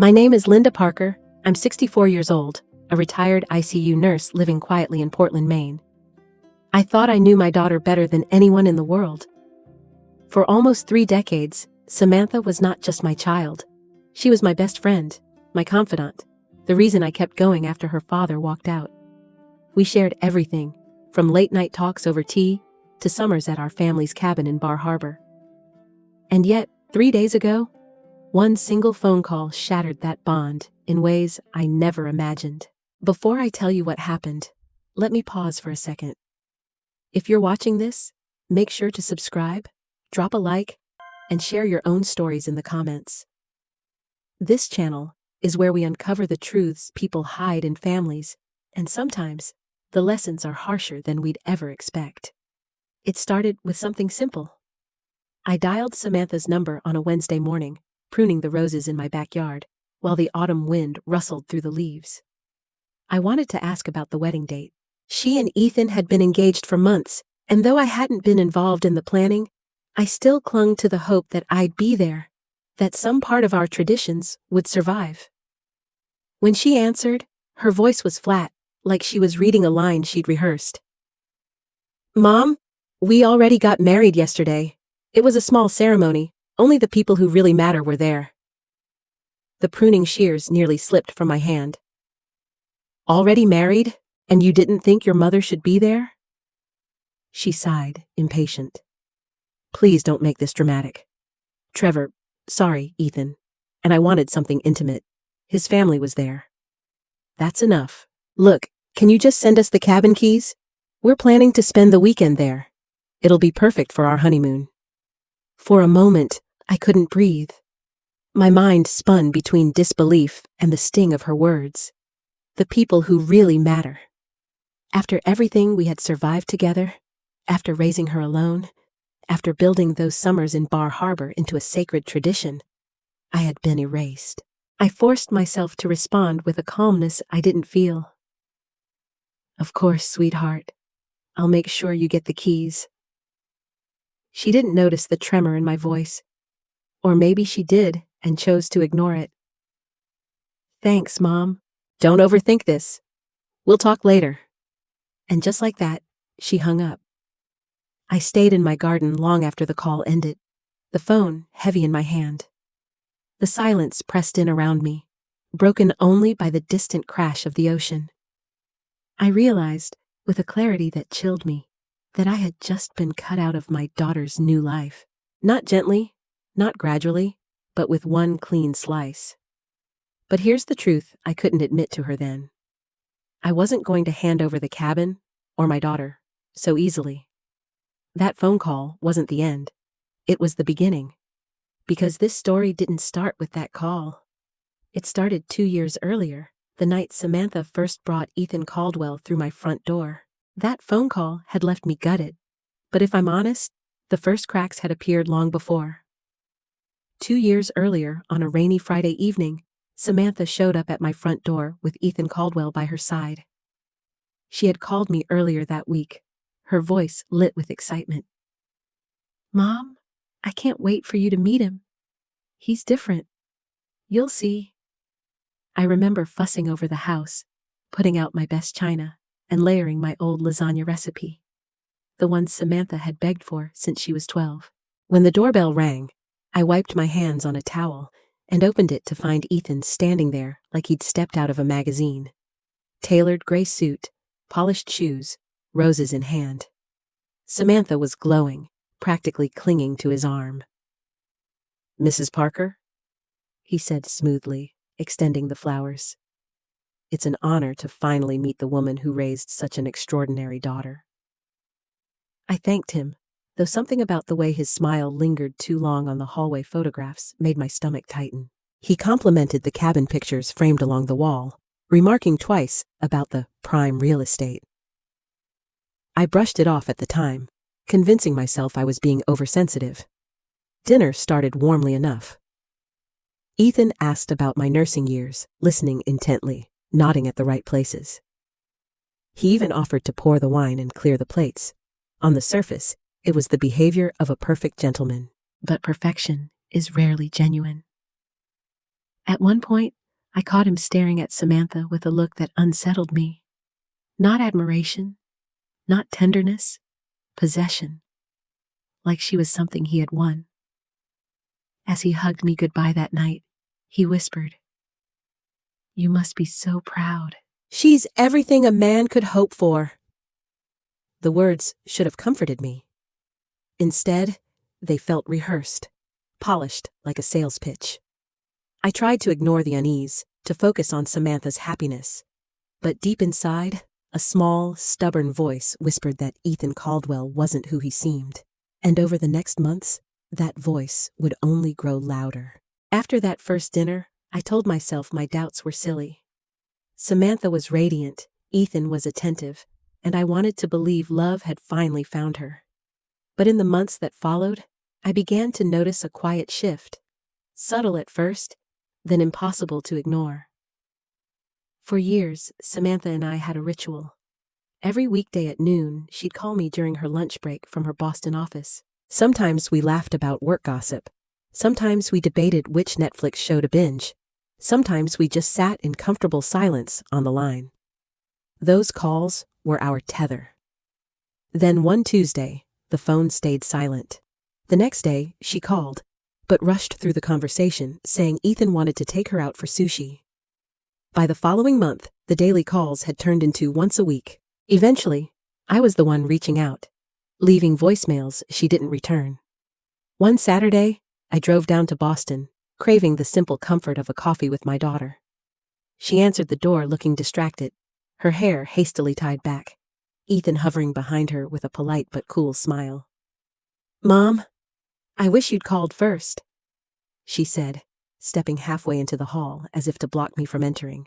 My name is Linda Parker. I'm 64 years old, a retired ICU nurse living quietly in Portland, Maine. I thought I knew my daughter better than anyone in the world. For almost 3 decades, Samantha was not just my child. She was my best friend, my confidant, the reason I kept going after her father walked out. We shared everything, from late-night talks over tea to summers at our family's cabin in Bar Harbor. And yet, 3 days ago, one single phone call shattered that bond in ways I never imagined. Before I tell you what happened, let me pause for a second. If you're watching this, make sure to subscribe, drop a like, and share your own stories in the comments. This channel is where we uncover the truths people hide in families, and sometimes the lessons are harsher than we'd ever expect. It started with something simple. I dialed Samantha's number on a Wednesday morning, pruning the roses in my backyard, while the autumn wind rustled through the leaves. I wanted to ask about the wedding date. She and Ethan had been engaged for months, and though I hadn't been involved in the planning, I still clung to the hope that I'd be there, that some part of our traditions would survive. When she answered, her voice was flat, like she was reading a line she'd rehearsed. "Mom, we already got married yesterday. It was a small ceremony. Only the people who really matter were there." The pruning shears nearly slipped from my hand. "Already married? And you didn't think your mother should be there?" She sighed, impatient. "Please don't make this dramatic. Trevor, sorry, Ethan. And I wanted something intimate. His family was there." "That's enough. Look, can you just send us the cabin keys? We're planning to spend the weekend there. It'll be perfect for our honeymoon." For a moment, I couldn't breathe. My mind spun between disbelief and the sting of her words. The people who really matter. After everything we had survived together, after raising her alone, after building those summers in Bar Harbor into a sacred tradition, I had been erased. I forced myself to respond with a calmness I didn't feel. "Of course, sweetheart. I'll make sure you get the keys." She didn't notice the tremor in my voice. Or maybe she did and chose to ignore it. "Thanks, Mom. Don't overthink this. We'll talk later." And just like that, she hung up. I stayed in my garden long after the call ended, the phone heavy in my hand. The silence pressed in around me, broken only by the distant crash of the ocean. I realized, with a clarity that chilled me, that I had just been cut out of my daughter's new life. Not gently, not gradually, but with one clean slice. But here's the truth I couldn't admit to her then. I wasn't going to hand over the cabin, or my daughter, so easily. That phone call wasn't the end. It was the beginning. Because this story didn't start with that call. It started 2 years earlier, the night Samantha first brought Ethan Caldwell through my front door. That phone call had left me gutted. But if I'm honest, the first cracks had appeared long before. 2 years earlier, on a rainy Friday evening, Samantha showed up at my front door with Ethan Caldwell by her side. She had called me earlier that week, her voice lit with excitement. "Mom, I can't wait for you to meet him. He's different. You'll see." I remember fussing over the house, putting out my best china, and layering my old lasagna recipe. The one Samantha had begged for since she was 12. When the doorbell rang, I wiped my hands on a towel and opened it to find Ethan standing there like he'd stepped out of a magazine. Tailored gray suit, polished shoes, roses in hand. Samantha was glowing, practically clinging to his arm. "Mrs. Parker?" he said smoothly, extending the flowers. "It's an honor to finally meet the woman who raised such an extraordinary daughter." I thanked him, though something about the way his smile lingered too long on the hallway photographs made my stomach tighten. He complimented the cabin pictures framed along the wall, remarking twice about the prime real estate. I brushed it off at the time, convincing myself I was being oversensitive. Dinner started warmly enough. Ethan asked about my nursing years, listening intently, nodding at the right places. He even offered to pour the wine and clear the plates. On the surface, it was the behavior of a perfect gentleman, but perfection is rarely genuine. At one point, I caught him staring at Samantha with a look that unsettled me. Not admiration, not tenderness, possession, like she was something he had won. As he hugged me goodbye that night, he whispered, "You must be so proud. She's everything a man could hope for." The words should have comforted me. Instead, they felt rehearsed, polished like a sales pitch. I tried to ignore the unease, to focus on Samantha's happiness. But deep inside, a small, stubborn voice whispered that Ethan Caldwell wasn't who he seemed. And over the next months, that voice would only grow louder. After that first dinner, I told myself my doubts were silly. Samantha was radiant, Ethan was attentive, and I wanted to believe love had finally found her. But in the months that followed, I began to notice a quiet shift. Subtle at first, then impossible to ignore. For years, Samantha and I had a ritual. Every weekday at noon, she'd call me during her lunch break from her Boston office. Sometimes we laughed about work gossip. Sometimes we debated which Netflix show to binge. Sometimes we just sat in comfortable silence on the line. Those calls were our tether. Then one Tuesday, the phone stayed silent. The next day, she called, but rushed through the conversation, saying Ethan wanted to take her out for sushi. By the following month, the daily calls had turned into once a week. Eventually, I was the one reaching out, leaving voicemails she didn't return. One Saturday, I drove down to Boston, craving the simple comfort of a coffee with my daughter. She answered the door looking distracted, her hair hastily tied back, Ethan hovering behind her with a polite but cool smile. "Mom, I wish you'd called first," she said, stepping halfway into the hall as if to block me from entering.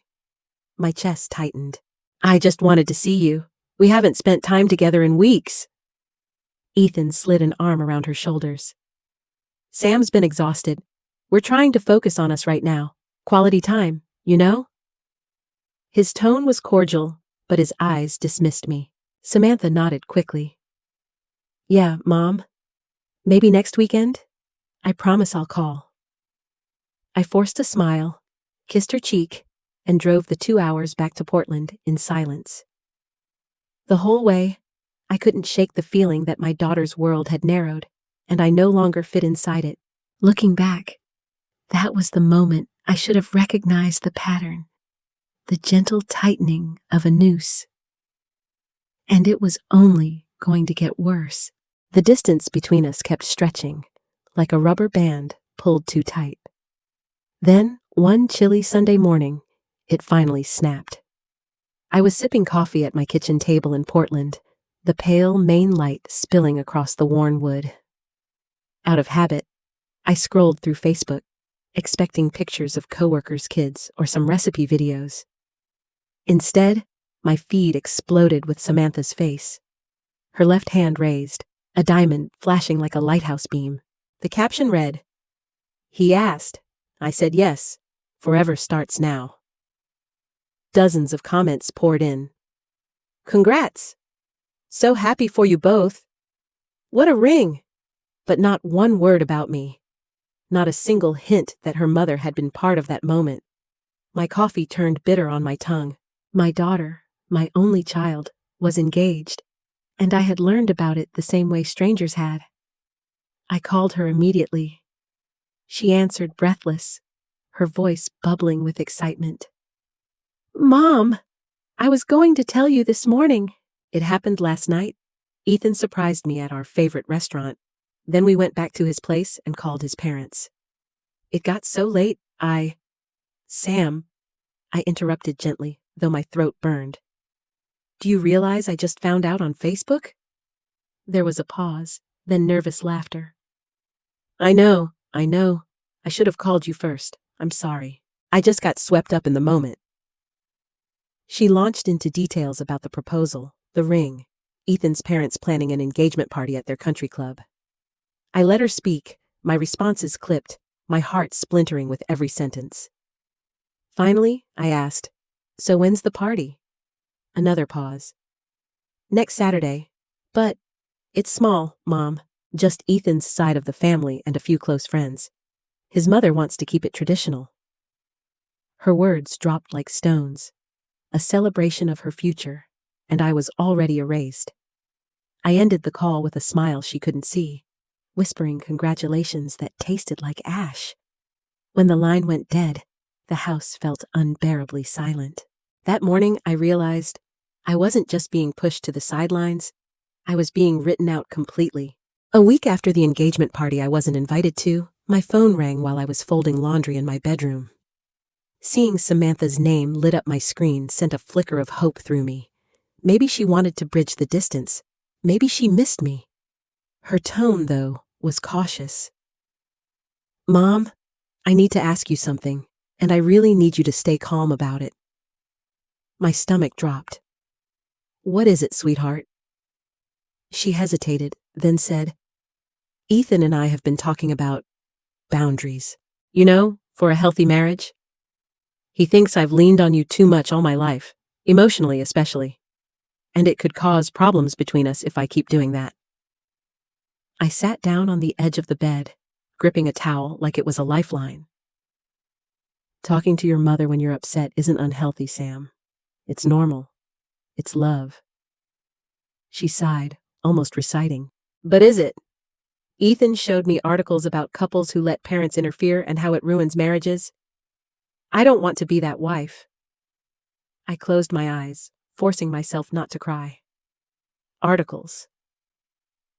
My chest tightened. "I just wanted to see you. We haven't spent time together in weeks." Ethan slid an arm around her shoulders. "Sam's been exhausted. We're trying to focus on us right now. Quality time, you know?" His tone was cordial, but his eyes dismissed me. Samantha nodded quickly. "Yeah, Mom. Maybe next weekend? I promise I'll call." I forced a smile, kissed her cheek, and drove the 2 hours back to Portland in silence. The whole way, I couldn't shake the feeling that my daughter's world had narrowed, and I no longer fit inside it. Looking back, that was the moment I should have recognized the pattern, the gentle tightening of a noose. And it was only going to get worse. The distance between us kept stretching, like a rubber band pulled too tight. Then, one chilly Sunday morning, it finally snapped. I was sipping coffee at my kitchen table in Portland, the pale Maine light spilling across the worn wood. Out of habit, I scrolled through Facebook, expecting pictures of coworkers' kids or some recipe videos. Instead, my feed exploded with Samantha's face. Her left hand raised, a diamond flashing like a lighthouse beam. The caption read, "He asked. I said yes. Forever starts now." Dozens of comments poured in. "Congrats! So happy for you both. What a ring!" But not one word about me. Not a single hint that her mother had been part of that moment. My coffee turned bitter on my tongue. My daughter, my only child, was engaged, and I had learned about it the same way strangers had. I called her immediately. She answered breathless, her voice bubbling with excitement. "Mom, I was going to tell you this morning. It happened last night. Ethan surprised me at our favorite restaurant. Then we went back to his place and called his parents. It got so late, Sam," I interrupted gently, though my throat burned. "Do you realize I just found out on Facebook?" There was a pause, then nervous laughter. I know. I should have called you first. I'm sorry. I just got swept up in the moment." She launched into details about the proposal, the ring, Ethan's parents planning an engagement party at their country club. I let her speak, my responses clipped, my heart splintering with every sentence. Finally, I asked, "So when's the party?" Another pause. "Next Saturday. But it's small, Mom. Just Ethan's side of the family and a few close friends. His mother wants to keep it traditional." Her words dropped like stones, a celebration of her future, and I was already erased. I ended the call with a smile she couldn't see, whispering congratulations that tasted like ash. When the line went dead, the house felt unbearably silent. That morning, I realized I wasn't just being pushed to the sidelines, I was being written out completely. A week after the engagement party I wasn't invited to, my phone rang while I was folding laundry in my bedroom. Seeing Samantha's name lit up my screen sent a flicker of hope through me. Maybe she wanted to bridge the distance. Maybe she missed me. Her tone, though, was cautious. "Mom, I need to ask you something, and I really need you to stay calm about it." My stomach dropped. "What is it, sweetheart?" She hesitated, then said, "Ethan and I have been talking about boundaries. You know, for a healthy marriage. He thinks I've leaned on you too much all my life, emotionally especially. And it could cause problems between us if I keep doing that." I sat down on the edge of the bed, gripping a towel like it was a lifeline. "Talking to your mother when you're upset isn't unhealthy, Sam. It's normal. It's love." She sighed, almost reciting. "But is it? Ethan showed me articles about couples who let parents interfere and how it ruins marriages. I don't want to be that wife." I closed my eyes, forcing myself not to cry. Articles.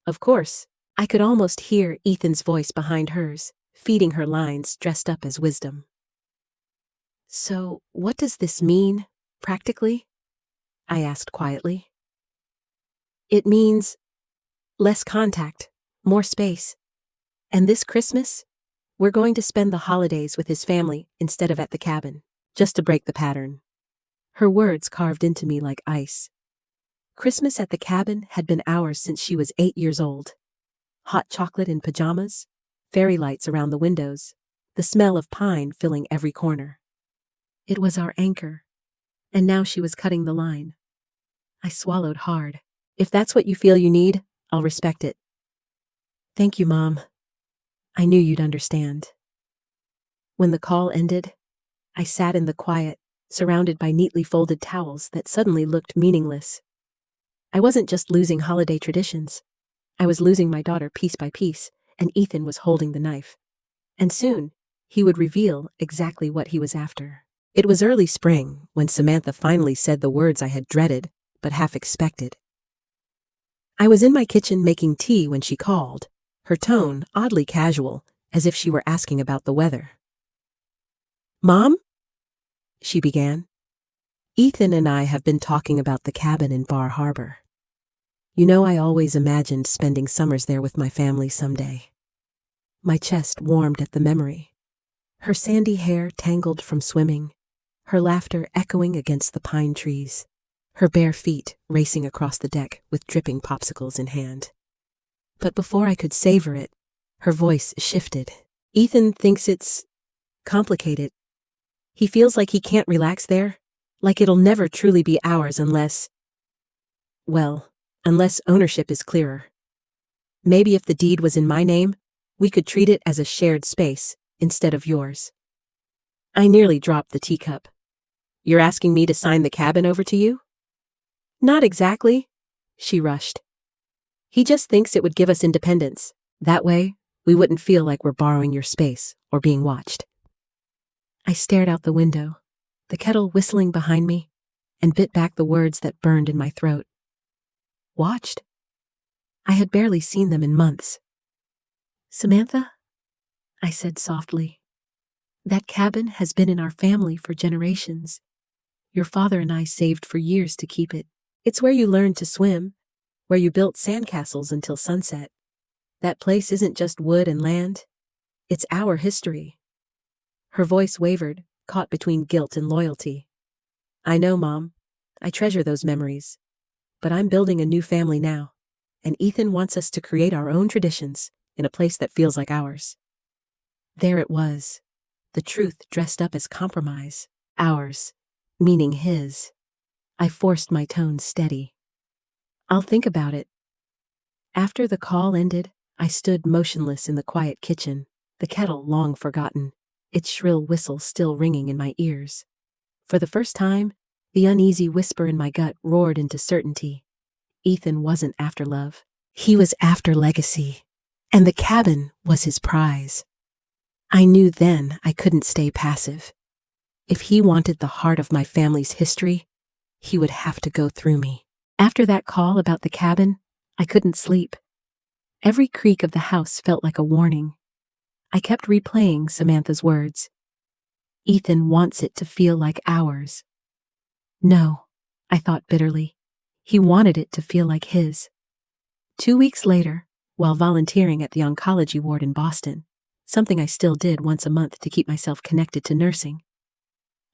Of course, I could almost hear Ethan's voice behind hers, feeding her lines dressed up as wisdom. "So, what does this mean, practically?" I asked quietly. "It means less contact, more space. And this Christmas, we're going to spend the holidays with his family instead of at the cabin, just to break the pattern." Her words carved into me like ice. Christmas at the cabin had been ours since she was 8 years old. Hot chocolate in pajamas, fairy lights around the windows, the smell of pine filling every corner. It was our anchor, and now she was cutting the line. I swallowed hard. "If that's what you feel you need, I'll respect it." "Thank you, Mom. I knew you'd understand." When the call ended, I sat in the quiet, surrounded by neatly folded towels that suddenly looked meaningless. I wasn't just losing holiday traditions. I was losing my daughter piece by piece, and Ethan was holding the knife. And soon, he would reveal exactly what he was after. It was early spring when Samantha finally said the words I had dreaded, but half expected. I was in my kitchen making tea when she called, her tone oddly casual, as if she were asking about the weather. "Mom?" she began. "Ethan and I have been talking about the cabin in Bar Harbor. You know, I always imagined spending summers there with my family someday." My chest warmed at the memory. Her sandy hair tangled from swimming, her laughter echoing against the pine trees, her bare feet racing across the deck with dripping popsicles in hand. But before I could savor it, her voice shifted. "Ethan thinks it's complicated. He feels like he can't relax there, like it'll never truly be ours unless ownership is clearer. Maybe if the deed was in my name, we could treat it as a shared space instead of yours." I nearly dropped the teacup. "You're asking me to sign the cabin over to you?" "Not exactly," she rushed. "He just thinks it would give us independence. That way, we wouldn't feel like we're borrowing your space or being watched." I stared out the window, the kettle whistling behind me, and bit back the words that burned in my throat. Watched? I had barely seen them in months. "Samantha," I said softly, "that cabin has been in our family for generations. Your father and I saved for years to keep it. It's where you learned to swim, where you built sandcastles until sunset. That place isn't just wood and land. It's our history." Her voice wavered, caught between guilt and loyalty. "I know, Mom. I treasure those memories. But I'm building a new family now, and Ethan wants us to create our own traditions in a place that feels like ours." There it was, the truth dressed up as compromise. Ours, meaning his. I forced my tone steady. "I'll think about it." After the call ended, I stood motionless in the quiet kitchen, the kettle long forgotten. its shrill whistle still ringing in my ears. For the first time, the uneasy whisper in my gut roared into certainty. Ethan wasn't after love. He was after legacy. And the cabin was his prize. I knew then I couldn't stay passive. If he wanted the heart of my family's history, he would have to go through me. After that call about the cabin, I couldn't sleep. Every creak of the house felt like a warning. I kept replaying Samantha's words. Ethan wants it to feel like ours. No, I thought bitterly. He wanted it to feel like his. 2 weeks later, while volunteering at the oncology ward in Boston, something I still did once a month to keep myself connected to nursing,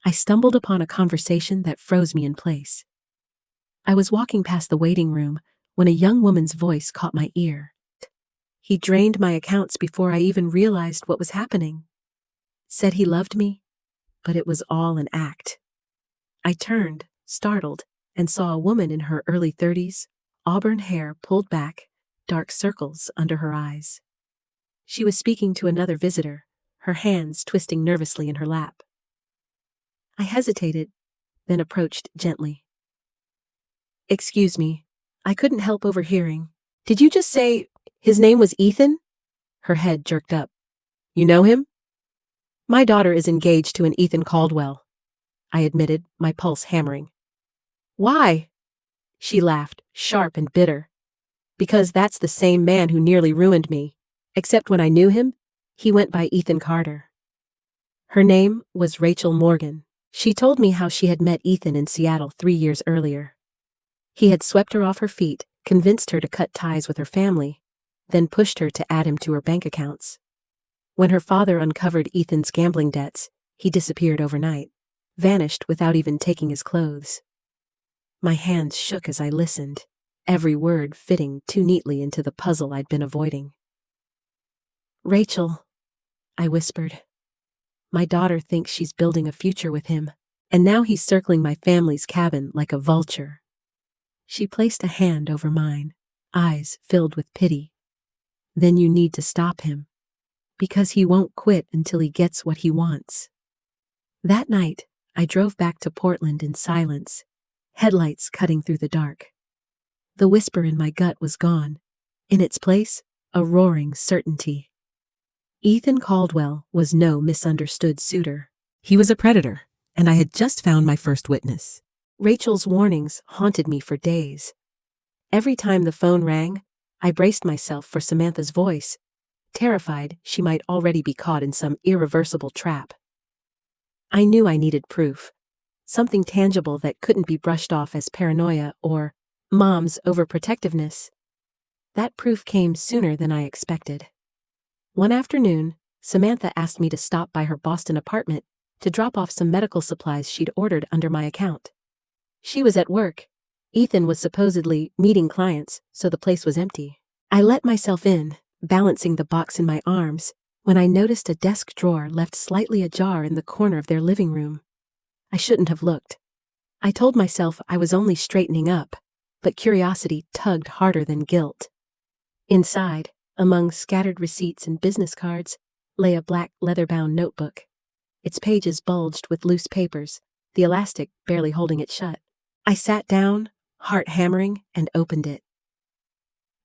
I stumbled upon a conversation that froze me in place. I was walking past the waiting room when a young woman's voice caught my ear. He drained my accounts before I even realized what was happening. Said he loved me, but it was all an act. I turned, startled, and saw a woman in her early 30s, auburn hair pulled back, dark circles under her eyes. She was speaking to another visitor, her hands twisting nervously in her lap. I hesitated, then approached gently. "Excuse me, I couldn't help overhearing. Did you just say his name was Ethan?" Her head jerked up. "You know him?" "My daughter is engaged to an Ethan Caldwell," I admitted, my pulse hammering. "Why?" She laughed, sharp and bitter. "Because that's the same man who nearly ruined me. Except when I knew him, he went by Ethan Carter." Her name was Rachel Morgan. She told me how she had met Ethan in Seattle 3 years earlier. He had swept her off her feet, convinced her to cut ties with her family, then pushed her to add him to her bank accounts. When her father uncovered Ethan's gambling debts, he disappeared overnight, vanished without even taking his clothes. My hands shook as I listened, every word fitting too neatly into the puzzle I'd been avoiding. "Rachel," I whispered. "My daughter thinks she's building a future with him, and now he's circling my family's cabin like a vulture." She placed a hand over mine, eyes filled with pity. "Then you need to stop him, because he won't quit until he gets what he wants." That night, I drove back to Portland in silence, headlights cutting through the dark. The whisper in my gut was gone. In its place, a roaring certainty. Ethan Caldwell was no misunderstood suitor. He was a predator, and I had just found my first witness. Rachel's warnings haunted me for days. Every time the phone rang, I braced myself for Samantha's voice, terrified she might already be caught in some irreversible trap. I knew I needed proof, something tangible that couldn't be brushed off as paranoia or Mom's overprotectiveness. That proof came sooner than I expected. One afternoon, Samantha asked me to stop by her Boston apartment to drop off some medical supplies she'd ordered under my account. She was at work. Ethan was supposedly meeting clients, so the place was empty. I let myself in, balancing the box in my arms, when I noticed a desk drawer left slightly ajar in the corner of their living room. I shouldn't have looked. I told myself I was only straightening up, but curiosity tugged harder than guilt. Inside, among scattered receipts and business cards, lay a black leather-bound notebook. Its pages bulged with loose papers, the elastic barely holding it shut. I sat down, heart hammering, and opened it.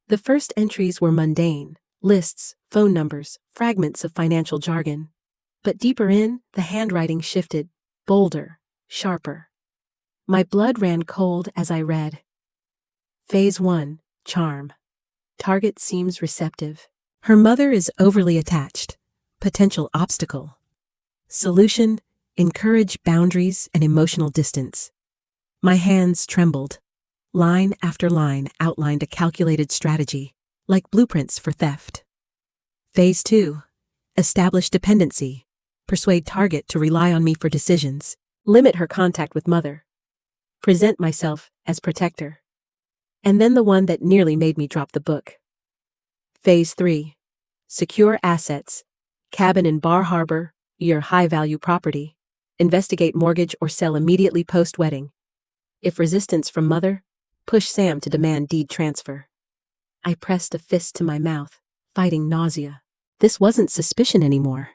The first entries were mundane, lists, phone numbers, fragments of financial jargon. But deeper in, the handwriting shifted, bolder, sharper. My blood ran cold as I read. Phase 1, charm. Target seems receptive. Her mother is overly attached. Potential obstacle. Solution, encourage boundaries and emotional distance. My hands trembled. Line after line outlined a calculated strategy, like blueprints for theft. Phase 2, establish dependency. Persuade target to rely on me for decisions. Limit her contact with mother. Present myself as protector. And then the one that nearly made me drop the book. Phase 3. Secure assets. Cabin in Bar Harbor, your high-value property. Investigate mortgage or sell immediately post-wedding. If resistance from mother, push Sam to demand deed transfer. I pressed a fist to my mouth, fighting nausea. This wasn't suspicion anymore.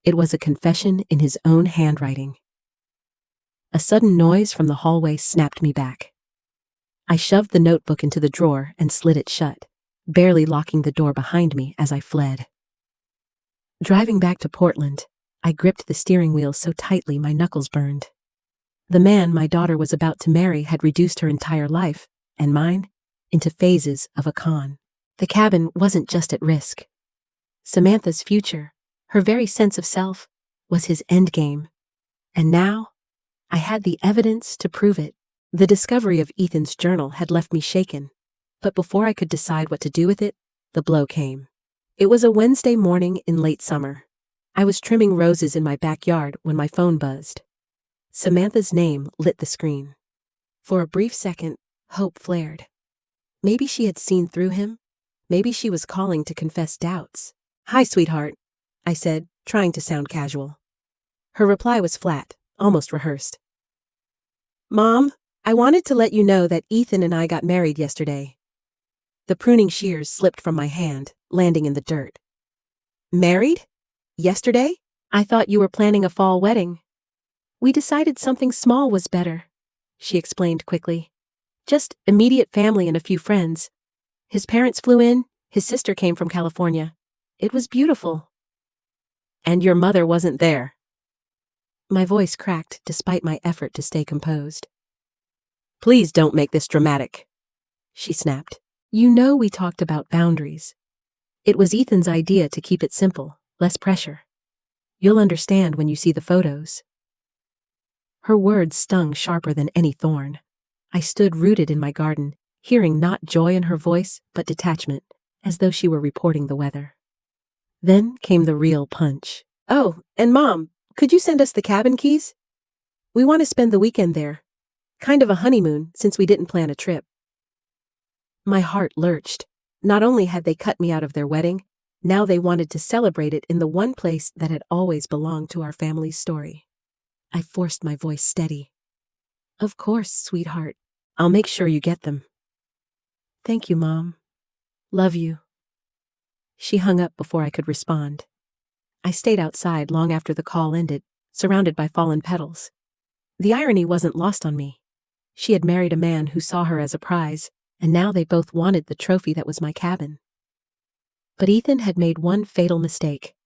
It was a confession in his own handwriting. A sudden noise from the hallway snapped me back. I shoved the notebook into the drawer and slid it shut, barely locking the door behind me as I fled. Driving back to Portland, I gripped the steering wheel so tightly my knuckles burned. The man my daughter was about to marry had reduced her entire life, and mine, into phases of a con. The cabin wasn't just at risk. Samantha's future, her very sense of self, was his endgame. And now, I had the evidence to prove it. The discovery of Ethan's journal had left me shaken, but before I could decide what to do with it, the blow came. It was a Wednesday morning in late summer. I was trimming roses in my backyard when my phone buzzed. Samantha's name lit the screen. For a brief second, hope flared. Maybe she had seen through him. Maybe she was calling to confess doubts. "Hi, sweetheart," I said, trying to sound casual. Her reply was flat, almost rehearsed. "Mom, I wanted to let you know that Ethan and I got married yesterday." The pruning shears slipped from my hand, landing in the dirt. "Married? Yesterday? I thought you were planning a fall wedding." "We decided something small was better," she explained quickly. "Just immediate family and a few friends. His parents flew in, his sister came from California. It was beautiful." "And your mother wasn't there?" My voice cracked despite my effort to stay composed. "Please don't make this dramatic," she snapped. "You know we talked about boundaries. It was Ethan's idea to keep it simple, less pressure. You'll understand when you see the photos." Her words stung sharper than any thorn. I stood rooted in my garden, hearing not joy in her voice, but detachment, as though she were reporting the weather. Then came the real punch. "Oh, and Mom, could you send us the cabin keys? We want to spend the weekend there. Kind of a honeymoon, since we didn't plan a trip." My heart lurched. Not only had they cut me out of their wedding, now they wanted to celebrate it in the one place that had always belonged to our family's story. I forced my voice steady. "Of course, sweetheart. I'll make sure you get them." "Thank you, Mom. Love you." She hung up before I could respond. I stayed outside long after the call ended, surrounded by fallen petals. The irony wasn't lost on me. She had married a man who saw her as a prize, and now they both wanted the trophy that was my cabin. But Ethan had made one fatal mistake.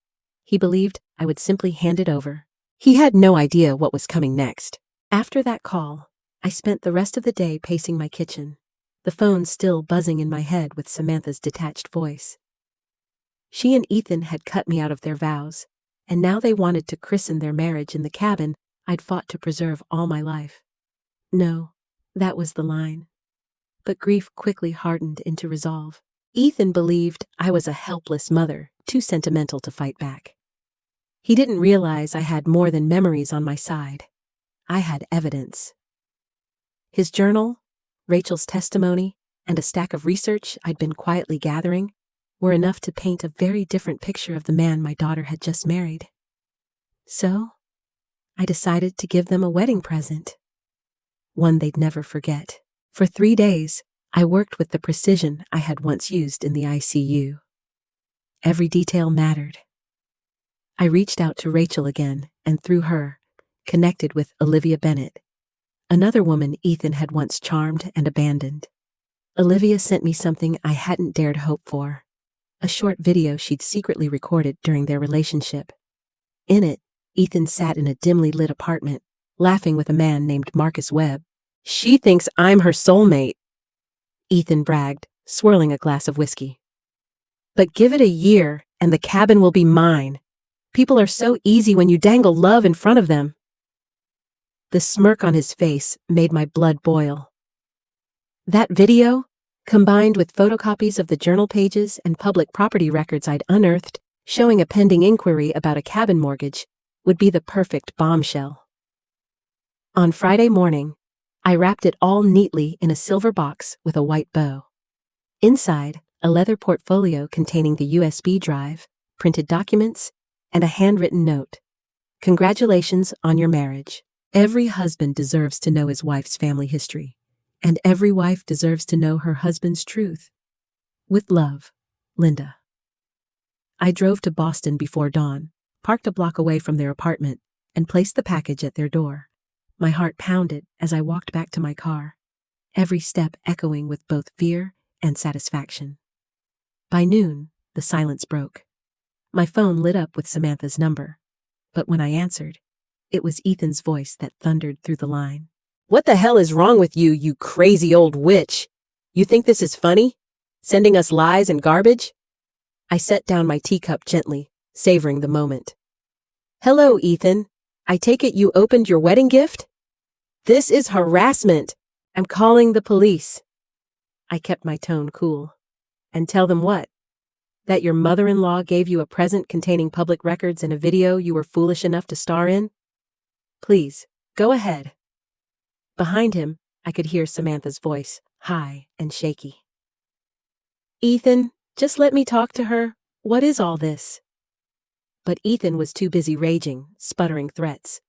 He believed I would simply hand it over. He had no idea what was coming next. After that call, I spent the rest of the day pacing my kitchen, the phone still buzzing in my head with Samantha's detached voice. She and Ethan had cut me out of their vows, and now they wanted to christen their marriage in the cabin I'd fought to preserve all my life. No, that was the line. But grief quickly hardened into resolve. Ethan believed I was a helpless mother, too sentimental to fight back. He didn't realize I had more than memories on my side. I had evidence. His journal, Rachel's testimony, and a stack of research I'd been quietly gathering were enough to paint a very different picture of the man my daughter had just married. So, I decided to give them a wedding present. One they'd never forget. For 3 days, I worked with the precision I had once used in the ICU. Every detail mattered. I reached out to Rachel again, and through her, connected with Olivia Bennett, another woman Ethan had once charmed and abandoned. Olivia sent me something I hadn't dared hope for. A short video she'd secretly recorded during their relationship. In it, Ethan sat in a dimly lit apartment, laughing with a man named Marcus Webb. "She thinks I'm her soulmate," Ethan bragged, swirling a glass of whiskey. "But give it a year, and the cabin will be mine. People are so easy when you dangle love in front of them." The smirk on his face made my blood boil. That video, combined with photocopies of the journal pages and public property records I'd unearthed, showing a pending inquiry about a cabin mortgage, would be the perfect bombshell. On Friday morning, I wrapped it all neatly in a silver box with a white bow. Inside, a leather portfolio containing the USB drive, printed documents, and a handwritten note. "Congratulations on your marriage. Every husband deserves to know his wife's family history, and every wife deserves to know her husband's truth. With love, Linda." I drove to Boston before dawn, parked a block away from their apartment, and placed the package at their door. My heart pounded as I walked back to my car, every step echoing with both fear and satisfaction. By noon, the silence broke. My phone lit up with Samantha's number, but when I answered, it was Ethan's voice that thundered through the line. "What the hell is wrong with you, you crazy old witch? You think this is funny? Sending us lies and garbage?" I set down my teacup gently, savoring the moment. "Hello, Ethan. I take it you opened your wedding gift? This is harassment. I'm calling the police." I kept my tone cool. "And tell them what? That your mother-in-law gave you a present containing public records and a video you were foolish enough to star in? Please, go ahead." Behind him, I could hear Samantha's voice, high and shaky. "Ethan, just let me talk to her. What is all this?" But Ethan was too busy raging, sputtering threats.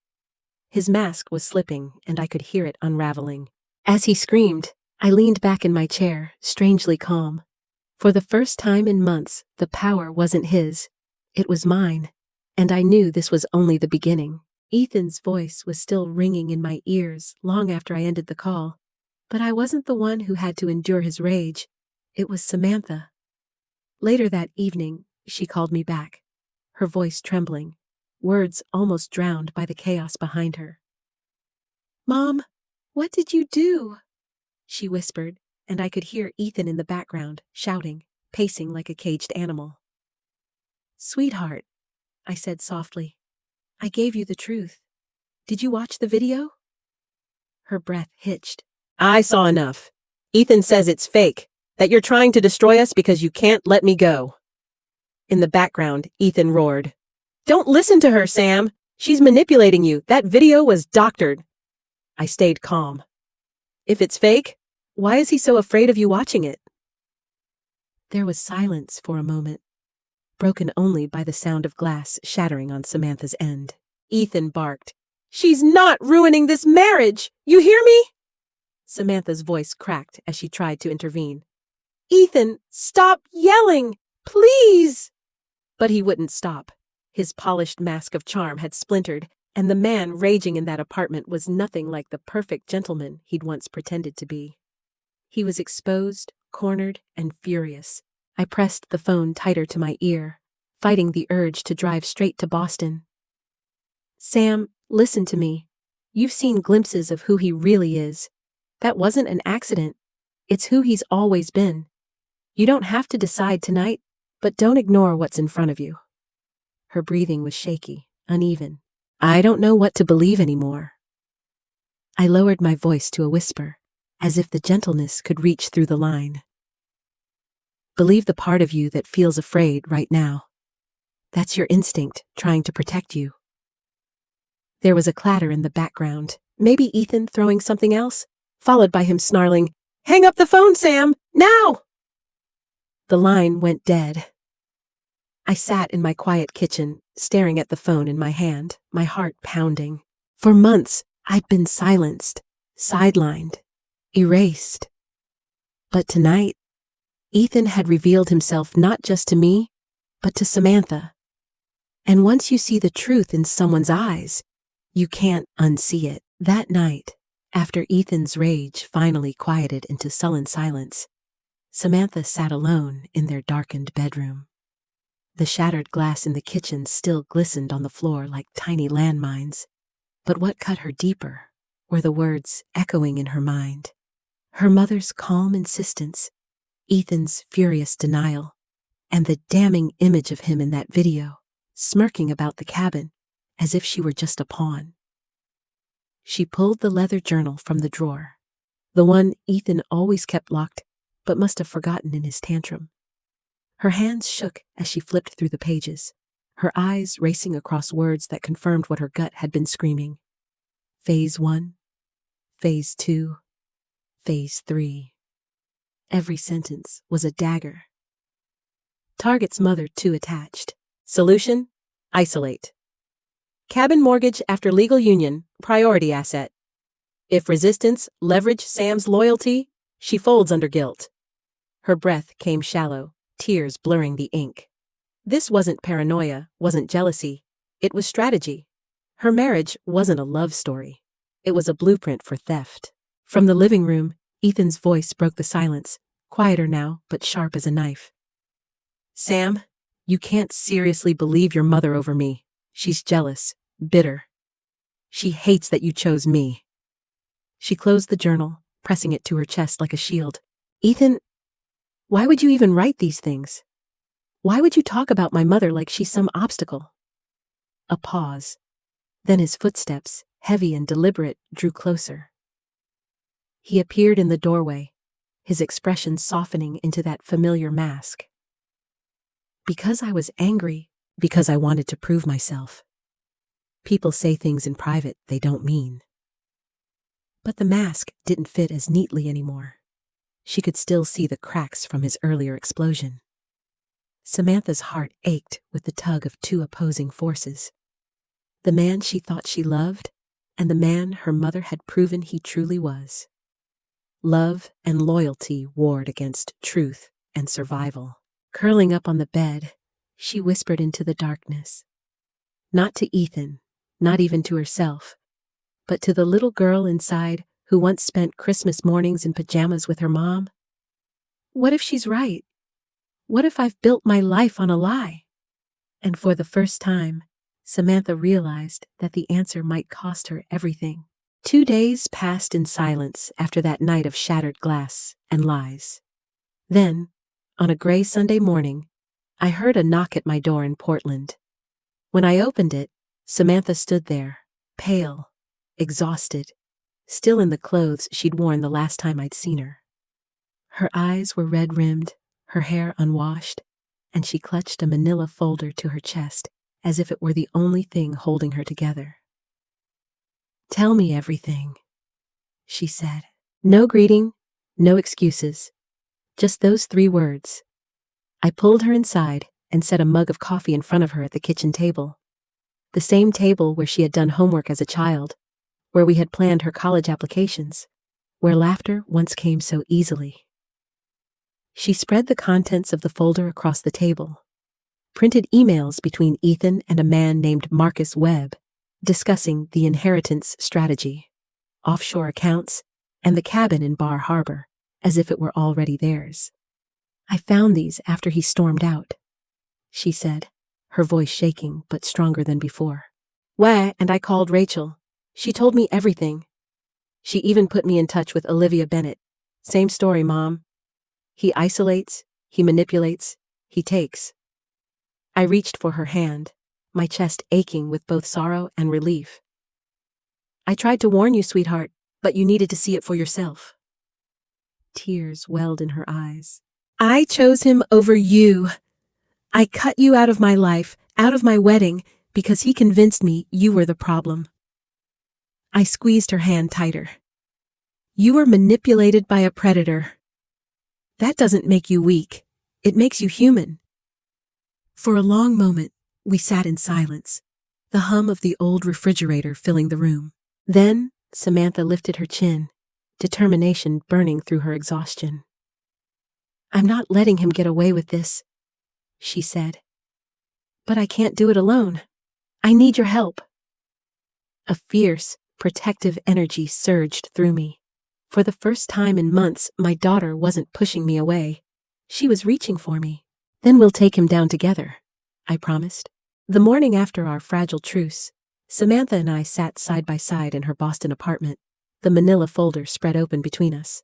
His mask was slipping, and I could hear it unraveling. As he screamed, I leaned back in my chair, strangely calm. For the first time in months, the power wasn't his. It was mine. And I knew this was only the beginning. Ethan's voice was still ringing in my ears long after I ended the call. But I wasn't the one who had to endure his rage. It was Samantha. Later that evening, she called me back, her voice trembling, words almost drowned by the chaos behind her. "Mom, what did you do?" she whispered, and I could hear Ethan in the background, shouting, pacing like a caged animal. "Sweetheart," I said softly, "I gave you the truth. Did you watch the video?" Her breath hitched. "I saw enough. Ethan says it's fake, that you're trying to destroy us because you can't let me go." In the background, Ethan roared, "Don't listen to her, Sam. She's manipulating you. That video was doctored." I stayed calm. "If it's fake, why is he so afraid of you watching it?" There was silence for a moment, broken only by the sound of glass shattering on Samantha's end. Ethan barked, "She's not ruining this marriage! You hear me?" Samantha's voice cracked as she tried to intervene. "Ethan, stop yelling! Please!" But he wouldn't stop. His polished mask of charm had splintered, and the man raging in that apartment was nothing like the perfect gentleman he'd once pretended to be. He was exposed, cornered, and furious. I pressed the phone tighter to my ear, fighting the urge to drive straight to Boston. "Sam, listen to me. You've seen glimpses of who he really is. That wasn't an accident. It's who he's always been. You don't have to decide tonight, but don't ignore what's in front of you." Her breathing was shaky, uneven. "I don't know what to believe anymore." I lowered my voice to a whisper, as if the gentleness could reach through the line. "Believe the part of you that feels afraid right now. That's your instinct trying to protect you." There was a clatter in the background, maybe Ethan throwing something else, followed by him snarling, "Hang up the phone, Sam! Now!" The line went dead. I sat in my quiet kitchen, staring at the phone in my hand, my heart pounding. For months, I'd been silenced, sidelined, erased. But tonight, Ethan had revealed himself not just to me, but to Samantha. And once you see the truth in someone's eyes, you can't unsee it. That night, after Ethan's rage finally quieted into sullen silence, Samantha sat alone in their darkened bedroom. The shattered glass in the kitchen still glistened on the floor like tiny landmines. But what cut her deeper were the words echoing in her mind. Her mother's calm insistence, Ethan's furious denial, and the damning image of him in that video, smirking about the cabin as if she were just a pawn. She pulled the leather journal from the drawer, the one Ethan always kept locked but must have forgotten in his tantrum. Her hands shook as she flipped through the pages, her eyes racing across words that confirmed what her gut had been screaming. Phase 1, Phase 2, Phase 3. Every sentence was a dagger. Target's mother too attached. Solution? Isolate. Cabin mortgage after legal union, priority asset. If resistance, leverage Sam's loyalty, she folds under guilt. Her breath came shallow, tears blurring the ink. This wasn't paranoia, wasn't jealousy. It was strategy. Her marriage wasn't a love story. It was a blueprint for theft. From the living room, Ethan's voice broke the silence, quieter now, but sharp as a knife. Sam, you can't seriously believe your mother over me. She's jealous, bitter. She hates that you chose me. She closed the journal, pressing it to her chest like a shield. Ethan, why would you even write these things? Why would you talk about my mother like she's some obstacle? A pause. Then his footsteps, heavy and deliberate, drew closer. He appeared in the doorway, his expression softening into that familiar mask. Because I was angry, because I wanted to prove myself. People say things in private they don't mean. But the mask didn't fit as neatly anymore. She could still see the cracks from his earlier explosion. Samantha's heart ached with the tug of two opposing forces. The man she thought she loved, and the man her mother had proven he truly was. Love and loyalty warred against truth and survival. Curling up on the bed, she whispered into the darkness. Not to Ethan, not even to herself, but to the little girl inside who once spent Christmas mornings in pajamas with her mom. What if she's right? What if I've built my life on a lie? And for the first time, Samantha realized that the answer might cost her everything. 2 days passed in silence after that night of shattered glass and lies. Then, on a gray Sunday morning, I heard a knock at my door in Portland. When I opened it, Samantha stood there, pale, exhausted, still in the clothes she'd worn the last time I'd seen her. Her eyes were red-rimmed, her hair unwashed, and she clutched a manila folder to her chest as if it were the only thing holding her together. Tell me everything, she said. No greeting, no excuses, just those 3 words. I pulled her inside and set a mug of coffee in front of her at the kitchen table. The same table where she had done homework as a child, where we had planned her college applications, where laughter once came so easily. She spread the contents of the folder across the table. Printed emails between Ethan and a man named Marcus Webb, discussing the inheritance strategy, offshore accounts, and the cabin in Bar Harbor, as if it were already theirs. I found these after he stormed out, she said, her voice shaking but stronger than before. Wah, and I called Rachel. She told me everything. She even put me in touch with Olivia Bennett. Same story, Mom. He isolates, he manipulates, he takes. I reached for her hand, my chest aching with both sorrow and relief. I tried to warn you, sweetheart, but you needed to see it for yourself. Tears welled in her eyes. I chose him over you. I cut you out of my life, out of my wedding, because he convinced me you were the problem. I squeezed her hand tighter. You were manipulated by a predator. That doesn't make you weak. It makes you human. For a long moment, we sat in silence, the hum of the old refrigerator filling the room. Then, Samantha lifted her chin, determination burning through her exhaustion. I'm not letting him get away with this, she said. But I can't do it alone. I need your help. A fierce, protective energy surged through me. For the first time in months, my daughter wasn't pushing me away. She was reaching for me. Then we'll take him down together, I promised. The morning after our fragile truce, Samantha and I sat side by side in her Boston apartment, the manila folder spread open between us.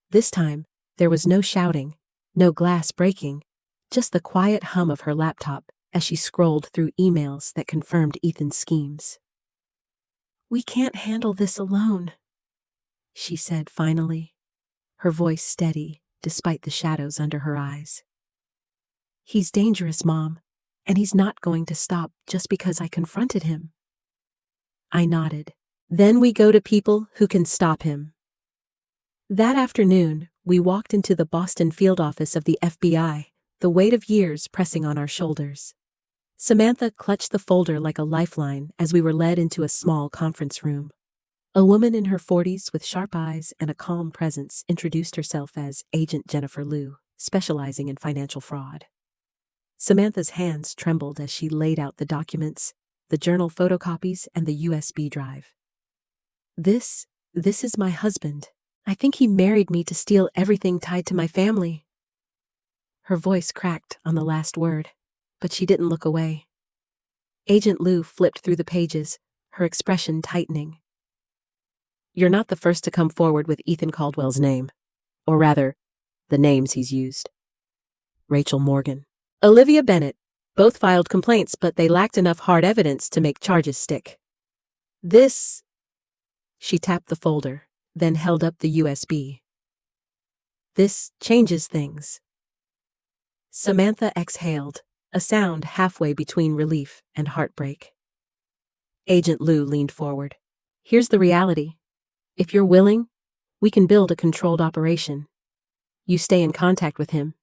This time, there was no shouting, no glass breaking, just the quiet hum of her laptop as she scrolled through emails that confirmed Ethan's schemes. We can't handle this alone, she said finally, her voice steady despite the shadows under her eyes. He's dangerous, Mom, and he's not going to stop just because I confronted him. I nodded. Then we go to people who can stop him. That afternoon, we walked into the Boston field office of the FBI, the weight of years pressing on our shoulders. Samantha clutched the folder like a lifeline as we were led into a small conference room. A woman in her 40s with sharp eyes and a calm presence introduced herself as Agent Jennifer Liu, specializing in financial fraud. Samantha's hands trembled as she laid out the documents, the journal photocopies, and the USB drive. This is my husband. I think he married me to steal everything tied to my family. Her voice cracked on the last word, but she didn't look away. Agent Lou flipped through the pages, her expression tightening. You're not the first to come forward with Ethan Caldwell's name. Or rather, the names he's used. Rachel Morgan, Olivia Bennett, both filed complaints, but they lacked enough hard evidence to make charges stick. This... She tapped the folder, then held up the USB. This changes things. Samantha exhaled, a sound halfway between relief and heartbreak. Agent Lou leaned forward. Here's the reality. If you're willing, we can build a controlled operation. You stay in contact with him,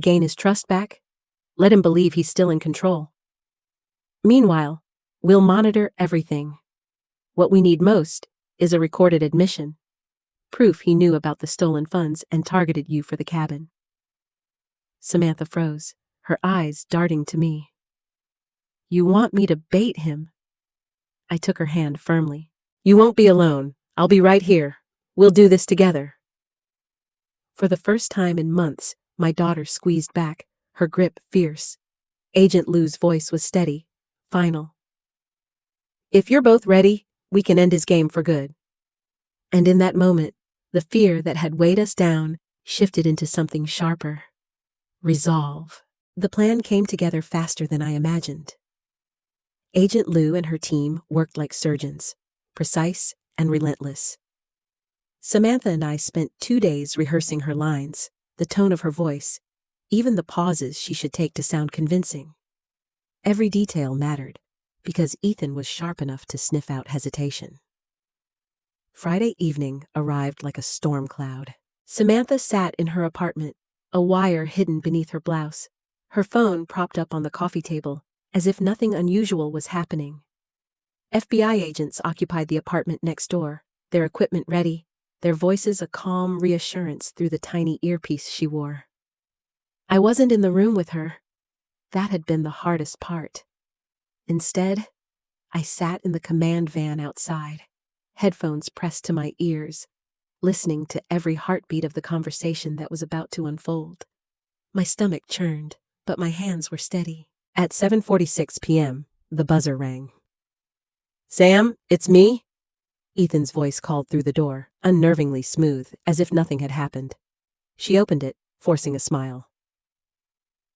gain his trust back, let him believe he's still in control. Meanwhile, we'll monitor everything. What we need most is a recorded admission. Proof he knew about the stolen funds and targeted you for the cabin. Samantha froze, her eyes darting to me. You want me to bait him? I took her hand firmly. You won't be alone. I'll be right here. We'll do this together. For the first time in months, my daughter squeezed back, her grip fierce. Agent Lou's voice was steady, final. If you're both ready, we can end his game for good. And in that moment, the fear that had weighed us down shifted into something sharper. Resolve. The plan came together faster than I imagined. Agent Lou and her team worked like surgeons, precise and relentless. Samantha and I spent 2 days rehearsing her lines, the tone of her voice, even the pauses she should take to sound convincing. Every detail mattered, because Ethan was sharp enough to sniff out hesitation. Friday evening arrived like a storm cloud. Samantha sat in her apartment, a wire hidden beneath her blouse, her phone propped up on the coffee table, as if nothing unusual was happening. FBI agents occupied the apartment next door, their equipment ready, their voices a calm reassurance through the tiny earpiece she wore. I wasn't in the room with her. That had been the hardest part. Instead, I sat in the command van outside, headphones pressed to my ears, listening to every heartbeat of the conversation that was about to unfold. My stomach churned, but my hands were steady. At 7:46 p.m., the buzzer rang. Sam, it's me? Ethan's voice called through the door, unnervingly smooth, as if nothing had happened. She opened it, forcing a smile.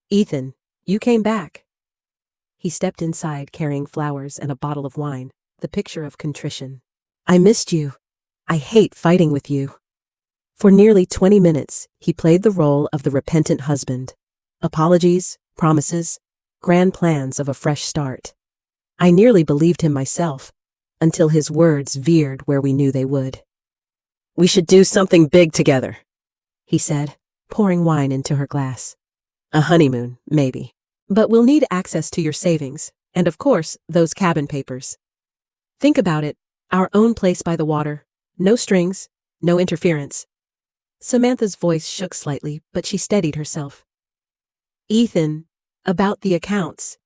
Ethan, you came back. He stepped inside carrying flowers and a bottle of wine, the picture of contrition. I missed you. I hate fighting with you. For nearly 20 minutes, he played the role of the repentant husband. Apologies, promises, grand plans of a fresh start. I nearly believed him myself, until his words veered where we knew they would. We should do something big together, he said, pouring wine into her glass. A honeymoon, maybe. But we'll need access to your savings, and of course, those cabin papers. Think about it, our own place by the water, no strings, no interference. Samantha's voice shook slightly, but she steadied herself. Ethan, about the accounts.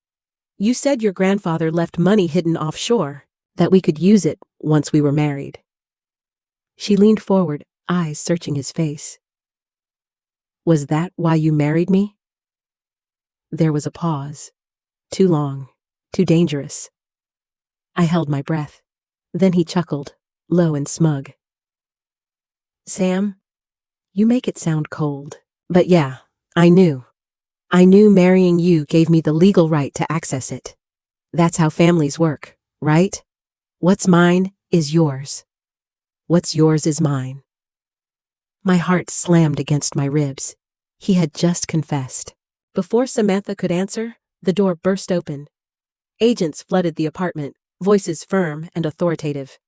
You said your grandfather left money hidden offshore, that we could use it once we were married. She leaned forward, eyes searching his face. Was that why you married me? There was a pause. Too long, too dangerous. I held my breath. Then he chuckled, low and smug. Sam, you make it sound cold. But yeah, I knew. I knew marrying you gave me the legal right to access it. That's how families work, right? What's mine is yours. What's yours is mine. My heart slammed against my ribs. He had just confessed. Before Samantha could answer, the door burst open. Agents flooded the apartment, voices firm and authoritative.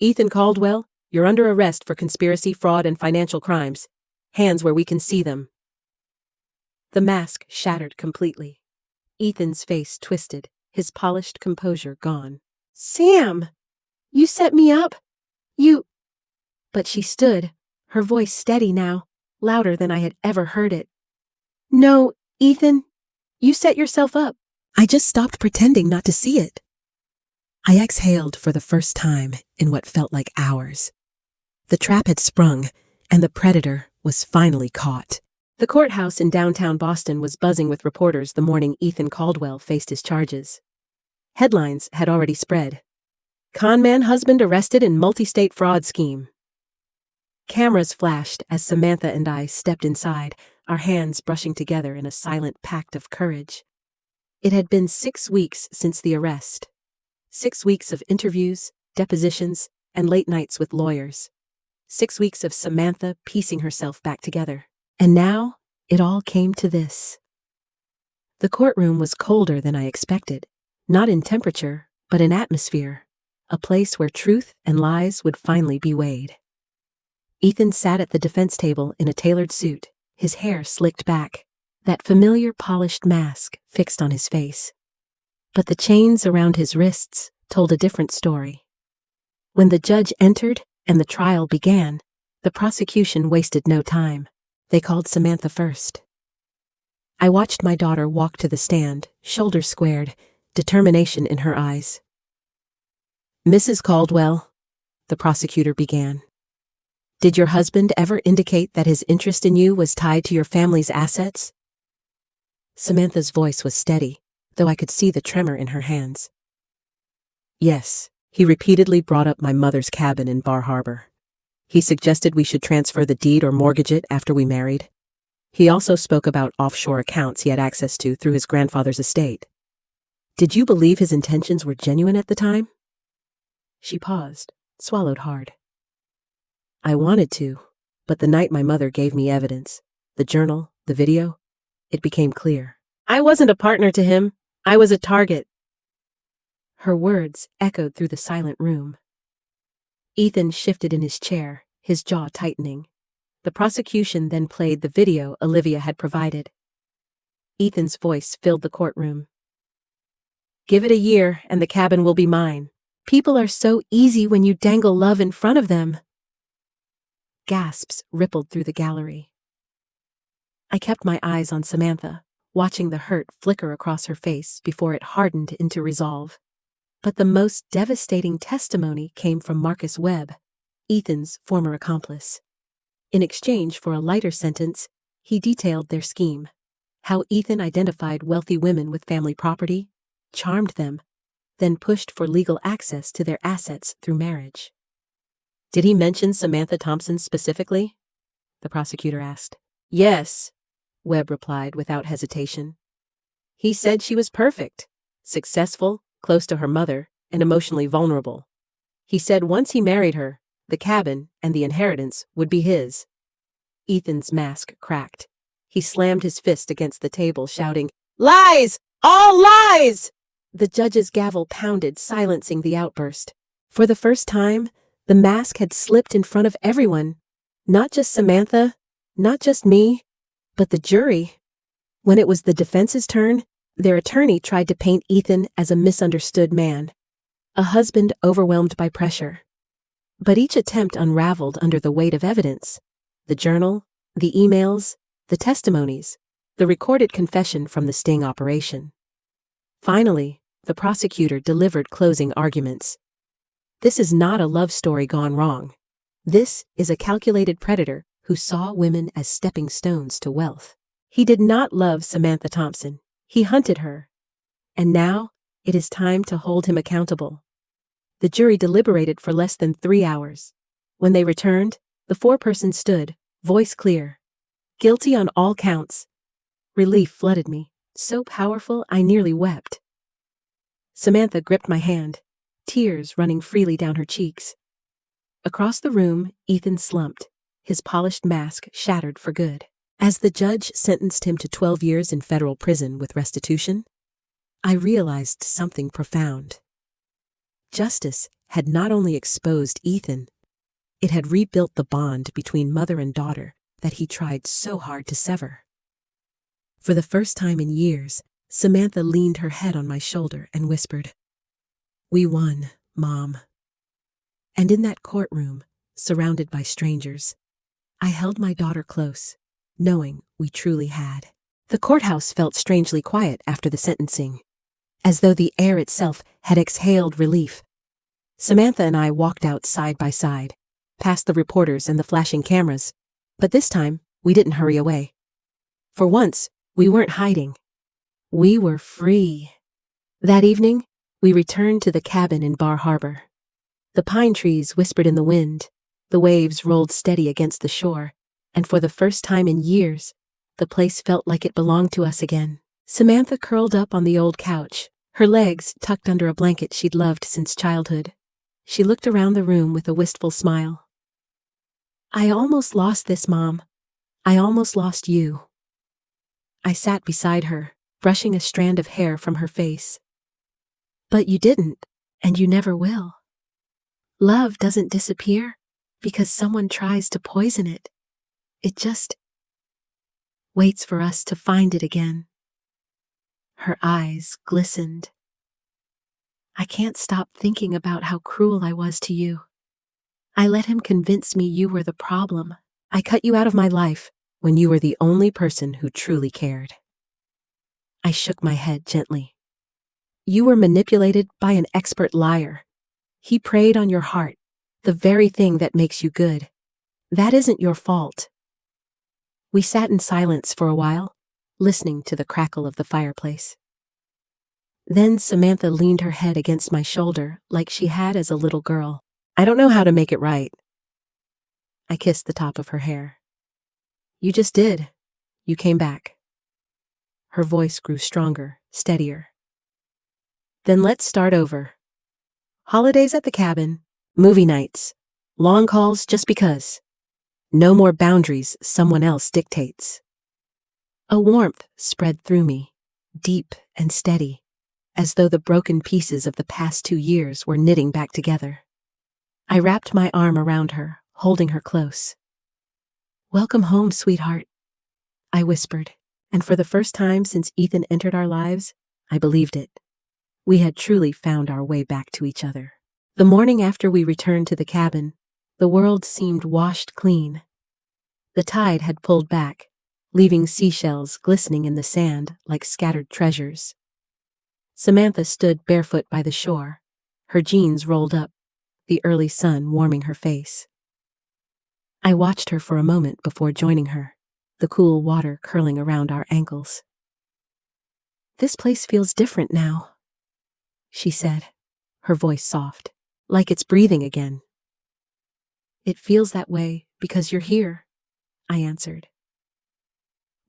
Ethan Caldwell, you're under arrest for conspiracy, fraud, and financial crimes. Hands where we can see them. The mask shattered completely. Ethan's face twisted, his polished composure gone. Sam! You set me up? You... But she stood, her voice steady now, louder than I had ever heard it. No, Ethan, you set yourself up. I just stopped pretending not to see it. I exhaled for the first time in what felt like hours. The trap had sprung, and the predator was finally caught. The courthouse in downtown Boston was buzzing with reporters the morning Ethan Caldwell faced his charges. Headlines had already spread. Con man husband arrested in multi-state fraud scheme. Cameras flashed as Samantha and I stepped inside, our hands brushing together in a silent pact of courage. It had been 6 weeks since the arrest. 6 weeks of interviews, depositions, and late nights with lawyers. 6 weeks of Samantha piecing herself back together. And now, it all came to this. The courtroom was colder than I expected, not in temperature, but in atmosphere, a place where truth and lies would finally be weighed. Ethan sat at the defense table in a tailored suit, his hair slicked back, that familiar polished mask fixed on his face. But the chains around his wrists told a different story. When the judge entered and the trial began, the prosecution wasted no time. They called Samantha first. I watched my daughter walk to the stand, shoulders squared, determination in her eyes. "Mrs. Caldwell," the prosecutor began, "did your husband ever indicate that his interest in you was tied to your family's assets?" Samantha's voice was steady, though I could see the tremor in her hands. "Yes, he repeatedly brought up my mother's cabin in Bar Harbor. He suggested we should transfer the deed or mortgage it after we married. He also spoke about offshore accounts he had access to through his grandfather's estate. Did you believe his intentions were genuine at the time?" She paused, swallowed hard. "I wanted to, but the night my mother gave me evidence, the journal, the video, it became clear. I wasn't a partner to him. I was a target." Her words echoed through the silent room. Ethan shifted in his chair, his jaw tightening. The prosecution then played the video Olivia had provided. Ethan's voice filled the courtroom. "Give it a year and the cabin will be mine. People are so easy when you dangle love in front of them." Gasps rippled through the gallery. I kept my eyes on Samantha, watching the hurt flicker across her face before it hardened into resolve. But the most devastating testimony came from Marcus Webb, Ethan's former accomplice. In exchange for a lighter sentence, he detailed their scheme, how Ethan identified wealthy women with family property, charmed them, then pushed for legal access to their assets through marriage. "Did he mention Samantha Thompson specifically?" the prosecutor asked. "Yes," Webb replied without hesitation. "He said she was perfect, successful, close to her mother, and emotionally vulnerable. He said once he married her, the cabin and the inheritance would be his." Ethan's mask cracked. He slammed his fist against the table, shouting, "Lies! All lies!" The judge's gavel pounded, silencing the outburst. For the first time, the mask had slipped in front of everyone. Not just Samantha, not just me, but the jury. When it was the defense's turn, their attorney tried to paint Ethan as a misunderstood man, a husband overwhelmed by pressure. But each attempt unraveled under the weight of evidence: the journal, the emails, the testimonies, the recorded confession from the sting operation. Finally, the prosecutor delivered closing arguments. "This is not a love story gone wrong. This is a calculated predator who saw women as stepping stones to wealth. He did not love Samantha Thompson. He hunted her. And now, it is time to hold him accountable." The jury deliberated for less than 3 hours. When they returned, the foreperson stood, voice clear. "Guilty on all counts." Relief flooded me, so powerful I nearly wept. Samantha gripped my hand, tears running freely down her cheeks. Across the room, Ethan slumped, his polished mask shattered for good. As the judge sentenced him to 12 years in federal prison with restitution, I realized something profound. Justice had not only exposed Ethan, it had rebuilt the bond between mother and daughter that he tried so hard to sever. For the first time in years, Samantha leaned her head on my shoulder and whispered, "We won, Mom." And in that courtroom, surrounded by strangers, I held my daughter close, knowing we truly had. The courthouse felt strangely quiet after the sentencing. as though the air itself had exhaled relief. Samantha and I walked out side by side, past the reporters and the flashing cameras, but this time, we didn't hurry away. For once, we weren't hiding. We were free. That evening, we returned to the cabin in Bar Harbor. The pine trees whispered in the wind, the waves rolled steady against the shore, and for the first time in years, the place felt like it belonged to us again. Samantha curled up on the old couch, her legs tucked under a blanket she'd loved since childhood. She looked around the room with a wistful smile. "I almost lost this, Mom. I almost lost you." I sat beside her, brushing a strand of hair from her face. "But you didn't, and you never will. Love doesn't disappear because someone tries to poison it. It just waits for us to find it again." Her eyes glistened. "I can't stop thinking about how cruel I was to you. I let him convince me you were the problem. I cut you out of my life when you were the only person who truly cared." I shook my head gently. "You were manipulated by an expert liar. He preyed on your heart, the very thing that makes you good. That isn't your fault." We sat in silence for a while, listening to the crackle of the fireplace. Then Samantha leaned her head against my shoulder like she had as a little girl. "I don't know how to make it right." I kissed the top of her hair. "You just did. You came back." Her voice grew stronger, steadier. "Then let's start over. Holidays at the cabin, movie nights, long calls just because. No more boundaries someone else dictates." A warmth spread through me, deep and steady, as though the broken pieces of the past 2 years were knitting back together. I wrapped my arm around her, holding her close. "Welcome home, sweetheart," I whispered, and for the first time since Ethan entered our lives, I believed it. We had truly found our way back to each other. The morning after we returned to the cabin, the world seemed washed clean. The tide had pulled back, leaving seashells glistening in the sand like scattered treasures. Samantha stood barefoot by the shore, her jeans rolled up, the early sun warming her face. I watched her for a moment before joining her, the cool water curling around our ankles. "This place feels different now," she said, her voice soft, like it's breathing again. "It feels that way because you're here," I answered.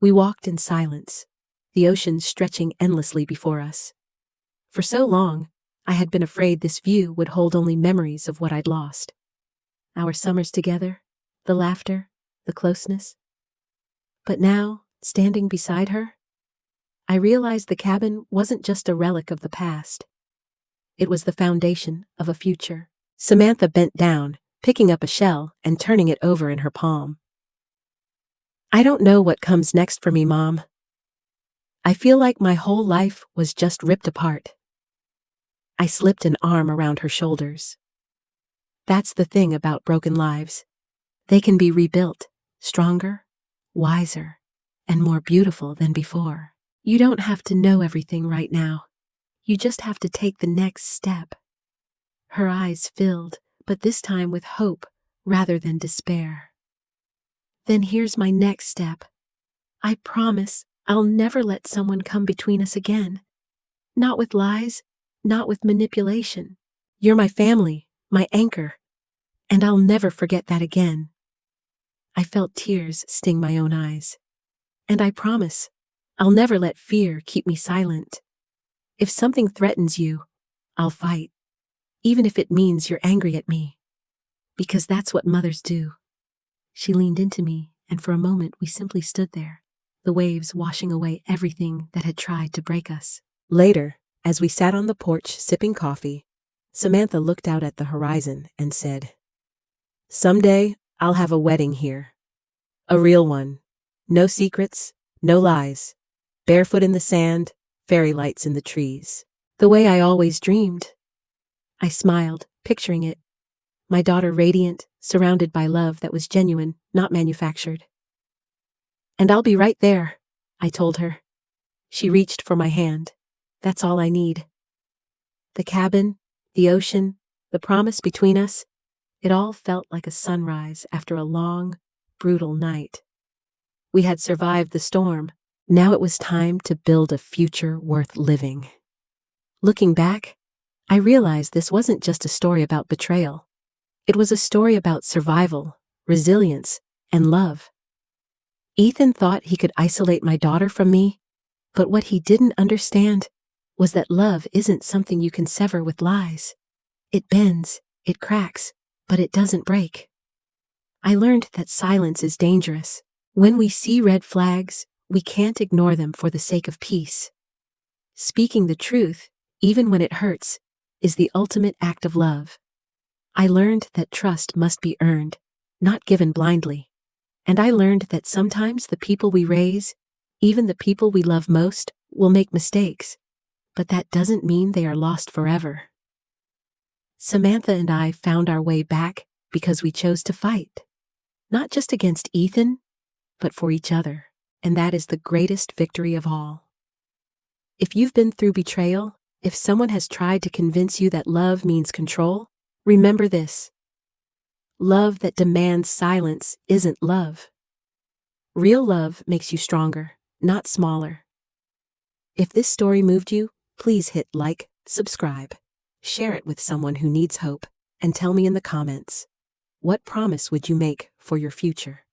We walked in silence, the ocean stretching endlessly before us. For so long, I had been afraid this view would hold only memories of what I'd lost. Our summers together, the laughter, the closeness. But now, standing beside her, I realized the cabin wasn't just a relic of the past. It was the foundation of a future. Samantha bent down, picking up a shell and turning it over in her palm. "I don't know what comes next for me, Mom. I feel like my whole life was just ripped apart." I slipped an arm around her shoulders. "That's the thing about broken lives. They can be rebuilt, stronger, wiser, and more beautiful than before. You don't have to know everything right now. You just have to take the next step." Her eyes filled, but this time with hope rather than despair. "Then here's my next step. I promise I'll never let someone come between us again. Not with lies, not with manipulation. You're my family, my anchor, and I'll never forget that again." I felt tears sting my own eyes. "And I promise, I'll never let fear keep me silent. If something threatens you, I'll fight, even if it means you're angry at me. Because that's what mothers do." She leaned into me, and for a moment we simply stood there, the waves washing away everything that had tried to break us. Later, as we sat on the porch sipping coffee, Samantha looked out at the horizon and said, "Someday, I'll have a wedding here. A real one. No secrets, no lies. Barefoot in the sand, fairy lights in the trees. The way I always dreamed." I smiled, picturing it. My daughter radiant, surrounded by love that was genuine, not manufactured. "And I'll be right there," I told her. She reached for my hand, That's all I need. The cabin, the ocean, the promise between us, it all felt like a sunrise after a long, brutal night. We had survived the storm. Now it was time to build a future worth living. Looking back, I realized this wasn't just a story about betrayal. It was a story about survival, resilience, and love. Ethan thought he could isolate my daughter from me, but what he didn't understand was that love isn't something you can sever with lies. It bends, it cracks, but it doesn't break. I learned that silence is dangerous. When we see red flags, we can't ignore them for the sake of peace. Speaking the truth, even when it hurts, is the ultimate act of love. I learned that trust must be earned, not given blindly. And I learned that sometimes the people we raise, even the people we love most, will make mistakes. But that doesn't mean they are lost forever. Samantha and I found our way back because we chose to fight. Not just against Ethan, but for each other. And that is the greatest victory of all. If you've been through betrayal, if someone has tried to convince you that love means control, remember this. Love that demands silence isn't love. Real love makes you stronger, not smaller. If this story moved you, please hit like, subscribe, share it with someone who needs hope, and tell me in the comments, what promise would you make for your future?